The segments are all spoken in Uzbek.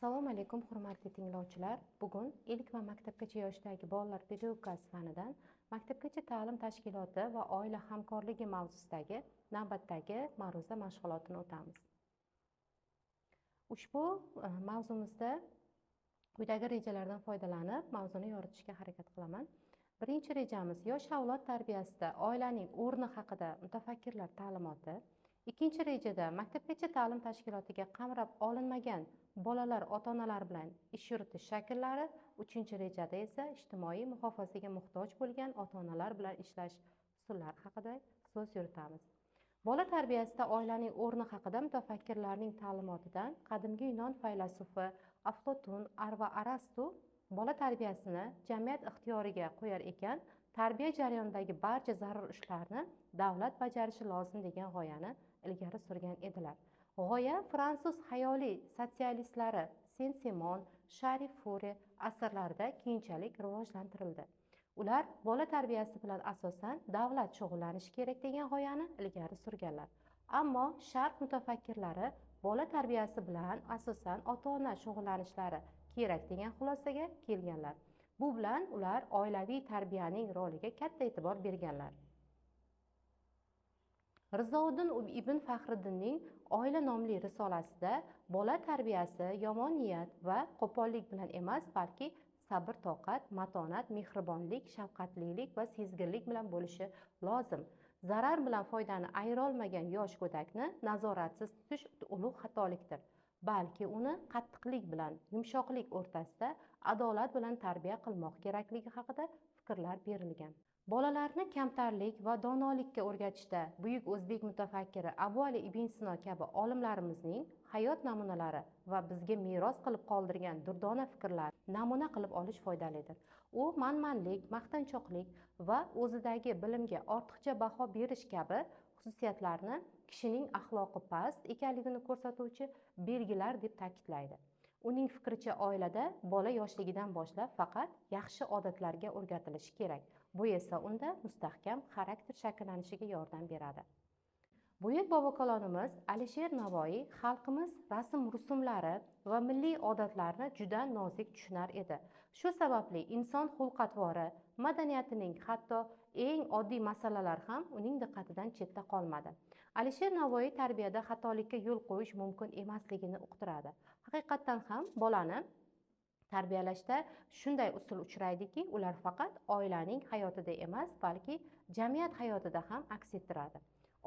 Assalomu alaykum hurmatli tinglovchilar. Bugun ilk va maktabgacha yoshdagi bolalar pedagogikasi fanidan Maktabgacha ta'lim tashkiloti va oila hamkorligi mavzusidagi navbatdagi ma'ruza mashg'ulotini o'tamiz. Ushbu mavzumizda quyidagi rejalardan foydalanib mavzuni yoritishga harakat qilaman. Birinchi rejamiz yosh avlod tarbiyasida oilaning o'rni haqida mutafakkirlar ta'limoti. Ikkinchi rejada maktabgacha ta'lim tashkilotiga qamrab olinmagan bolalar ota-onalar bilan ish yuritish shakllari. Uchinchi rejada esa ijtimoiy muhofazaga muhtoj bo'lgan ota-onalar bilan ishlash usullari haqida so'z yuritamiz. Bola tarbiyasida oilaning o'rni haqida mutafakkirlarning ta'limotidan qadimgi Yunon faylasufi Aflotun va Arastu bola tarbiyasini jamiyat ixtiyoriga qo'yar ekan, tarbiya jarayonidagi barcha zarur ishlarni davlat bajarishi lozim degan g'oyani ilgari surgan edilar. G'oya fransuz xayoliy sotsialistlari Saint-Simon, Sharif Fourier asrlarida keyinchalik rivojlantirildi. Ular bola tarbiyasi bilan asosan davlat shug'ullanishi kerak degan g'oyani ilgari surganlar. Ammo Sharq mutafakkirlari bola tarbiyasi bilan asosan ota-ona shug'ullanishlari kerak degan xulosaga kelganlar. Bu bilan ular oilaviy tarbiyaning roliga katta e'tibor berganlar. Rizouddin ibn Faxriddinning Oila nomli risolasida bola tarbiyasi yomon niyat va qo'pollik bilan emas, balki sabr, toqat, matonat, mehribonlik, shafqatlilik va sezgirlik bilan bo'lishi lozim. Zarar bilan foydani ayira olmagan yosh go'dakni nazoratsiz tutish ulug' xatolikdir. Balki uni qattiqlik bilan yumshoqlik o'rtasida adolat bilan tarbiya qilmoq kerakligi haqida fikrlar berilgan. Bolalarni kamtarlik va donolikka o'rgatishda buyuk o'zbek mutafakkiri Abu Ali ibn Sino kabi olimlarimizning hayot namunalari va bizga meros qilib qoldirgan durdona fikrlar namuna qilib olish foydalidir. U manmanlik, maqtanchoqlik va o'zidagi bilimga ortiqcha baho berish kabi xususiyatlarni kishining axloqi past ekanligini ko'rsatuvchi belgilar deb ta'kidlaydi. Uning fikricha oilada bola yoshligidan boshlab faqat yaxshi odatlarga o'rgatilishi kerak. Bu esa unda mustahkam xarakter shakllanishiga yordam beradi. Buyuk bobokalonimiz Alisher Navoiy xalqimiz rasm-rusumlari va milliy odatlarni juda nozik tushunar edi. Shu sababli inson xulq-atvori, madaniyatining hatto eng oddiy masalalar ham uning diqqatidan chetda qolmadi. Alisher Navoiy tarbiyada xatolikka yo'l qo'yish mumkin emasligini uqtiradi. Haqiqatan ham bolani tarbiyalashda shunday usul uchraydiki, ular faqat oilaning hayotida emas, balki jamiyat hayotida ham aks ettiradi.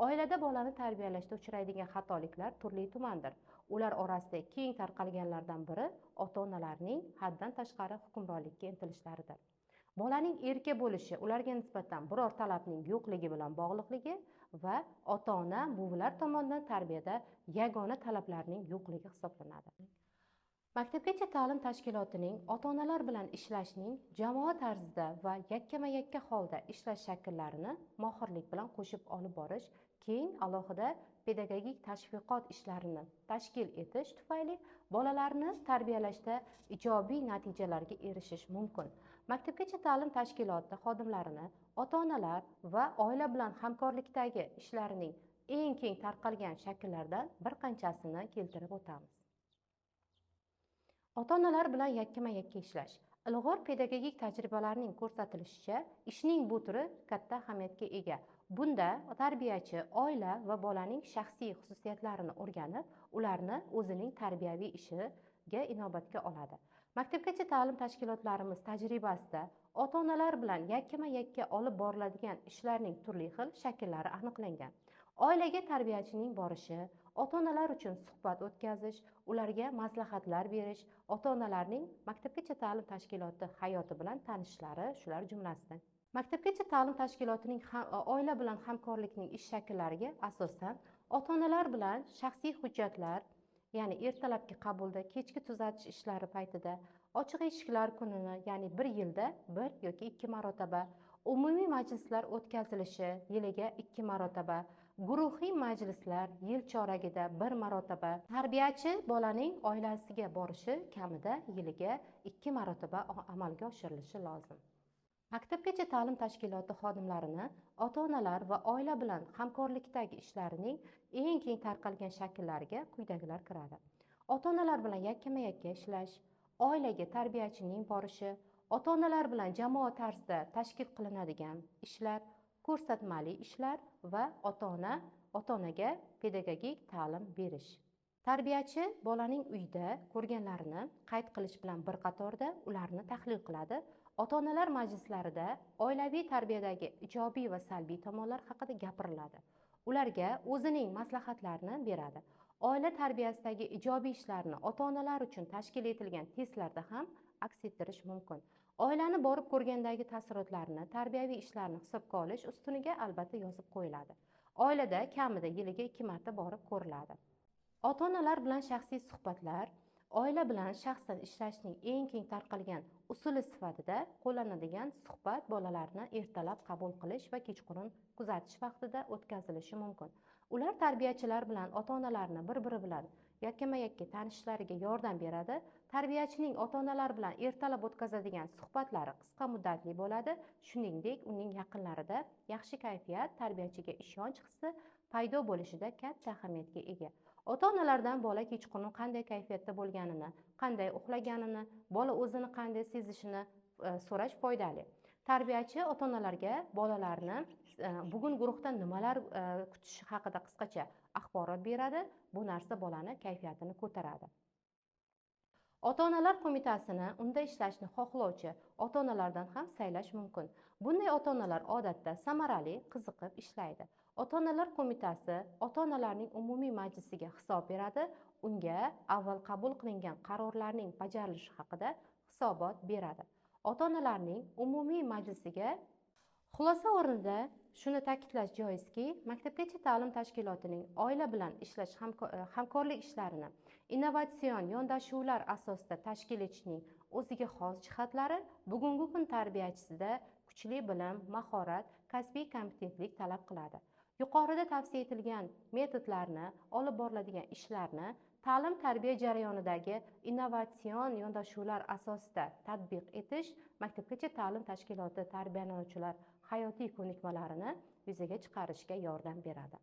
Oilada bolani tarbiyalashda uchraydigan xatoliklar turli-tumandir. Ular orasida keng tarqalganlardan biri ota-onalarning haddan tashqari hukmronlikka intilishlaridir. Bolaning erka bo'lishi ularga nisbatan biror talabning yo'qligi bilan bog'liqligi va ota-ona, buvilar tomonidan tarbiyada yagona talablarning yo'qligi hisoblanadi. Maktabgacha ta'lim tashkilotining ota-onalar bilan ishlashning jamoat tarzida va yakkama-yakka holda ishlash shakllarini mohirlik bilan qo'shib olib borish, keng alohida pedagogik tashviqot ishlarini tashkil etish tufayli bolalarni tarbiyalashda ijobiy natijalarga erishish mumkin. Maktabgacha ta'lim tashkiloti xodimlarini ota-onalar va oila bilan hamkorlikdagi ishlarining eng keng tarqalgan shakllaridan bir qanchasini keltirib o'tamiz. Ota-onalar bilan yakkama-yakka ishlash. Ilg'or pedagogik tajribalarning ko'rsatilishicha, ishning bu turi katta ahamiyatga ega. Bunda tarbiyachi oila va bolaning shaxsiy xususiyatlarini o'rganib, ularni o'zining tarbiyaviy ishiga inobatga oladi. Maktabgacha ta'lim tashkilotlarimiz tajribasida ota-onalar bilan yakkama-yakka olib boriladigan ishlarning turli xil shakllari aniqlangan. Oilaga tarbiyachining borishi, ota-onalar uchun suhbat o'tkazish, ularga maslahatlar berish, ota-onalarning maktabgacha ta'lim tashkiloti hayoti bilan tanishishlari shular jumlasidan. Maktabgacha ta'lim tashkilotining oila bilan hamkorlikning ish shakllariga asosan ota-onalar bilan shaxsiy hujjatlar, ya'ni ertalabki qabulda, kechki tuzatish ishlari paytida, ochiq eshiklar kunini, ya'ni bir yilda bir yoki ikki marotaba, umumiy majlislar o'tkazilishi yiliga 2 marotaba, guruhiy majlislar yil choragida 1 marotaba, tarbiyachi bolaning oilasiga borishi kamida yiliga 2 marotaba amalga oshirilishi lozim. Maktabgacha ta'lim tashkiloti xodimlarini ota-onalar va oila bilan hamkorlikdagi ishlarining eng keng tarqalgan shakllariga quyidagilar kiradi. ota-onalar bilan yakkama-yakka ishlash, oilaga tarbiyachining borishi, ota-onalar bilan jamoa tarzida tashkil qilinadigan ishlar, ko'rsatmali ishlar va ota-onaga pedagogik ta'lim berish. Tarbiyachi bolaning uyda ko'rganlarini qayd qilish bilan bir qatorda ularni tahlil qiladi. Ota-onalar majlislarida oilaviy tarbiyadagi ijobiy va salbiy tomonlar haqida gapiriladi. Ularga o'zining maslahatlarini beradi. Oila tarbiyasidagi ijobiy ishlarni ota-onalar uchun tashkil etilgan testlarda ham aks ettirish mumkin. Oilani borib ko'rgandagi taassurotlarni, tarbiyaviy ishlarni hisobga olish ustuniga albatta yozib qo'yiladi. Oilada kamida yiliga 2 marta borib ko'riladi. Ota-onalar bilan shaxsiy suhbatlar oila bilan shaxsan ishlashning eng keng tarqalgan usuli sifatida qo'llanadigan suhbat bolalarni ertalab qabul qilish va kechqurun kuzatish vaqtida o'tkazilishi mumkin. Ular tarbiyachilar bilan ota-onalarni bir-biri bilan yakkama-yakka tanishishlariga yordam beradi. Tarbiyachining ota-onalar bilan ertalab o'tkazadigan suhbatlari qisqa muddatli bo'ladi. Shuningdek, uning yaqinlarida yaxshi kayfiyat, tarbiyachiga ishonch hissi paydo bo'lishida katta ahamiyatga ega. Ota-onalardan bola kechqurun qanday kayfiyatda bo'lganini, qanday uxlaganini, bola o'zini qanday sezishini so'rash foydali. Tarbiyachi ota-onalarga bolalarni bugun guruhdan nimalar kutishi haqida qisqacha axborot beradi. Bu narsa bolani kayfiyatini ko'taradi. Ota-onalar qo'mitasini unda ishlashni xohlovchi ota-onalardan ham saylash mumkin. Bunday ota-onalar odatda samarali, qiziqib ishlaydi. Ota-onalar qo'mitasi ota-onalarning umumiy majlisiga hisob beradi, unga avval qabul qilingan qarorlarning bajarilishi haqida hisobot beradi. Ota-onalarning umumiy majlisiga xulosa o'rnida shuni ta'kidlash joizki, Maktabgacha ta'lim tashkilotining oila bilan ishlash hamkorlik ishlarini innovatsion yondashuvlar asosida tashkil etishning o'ziga xos jihatlari bugungi kun tarbiyachisida kuchli bilim, mahorat, kasbiy kompetentlik talab qiladi. Yuqorida tavsiya etilgan metodlarni, olib boriladigan ishlarni ta'lim-tarbiya jarayonidagi innovatsion yondashuvlar asosida tatbiq etish Maktabgacha ta'lim tashkiloti tarbiyalanuvchilar hayotiy ko'nikmalarini yuzaga chiqarishga yordam beradi.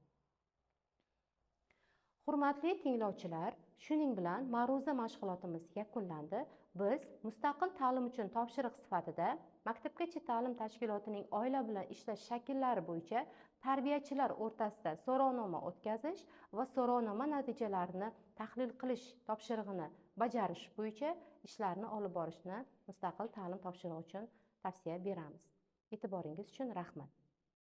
Hurmatli tinglovchilar, shuning bilan ma'ruza mashg'ulotimiz yakunlandi. Biz mustaqil ta'lim uchun topshiriq sifatida Maktabgacha ta'lim tashkilotining oila bilan ishlash shakllari bo'yicha tarbiyachilar o'rtasida so'rovnoma o'tkazish va so'rovnoma natijalarini tahlil qilish topshirig'ini bajarish bo'yicha ishlarni olib borishni mustaqil ta'lim topshirig'i uchun tavsiya beramiz. E'tiboringiz uchun rahmat.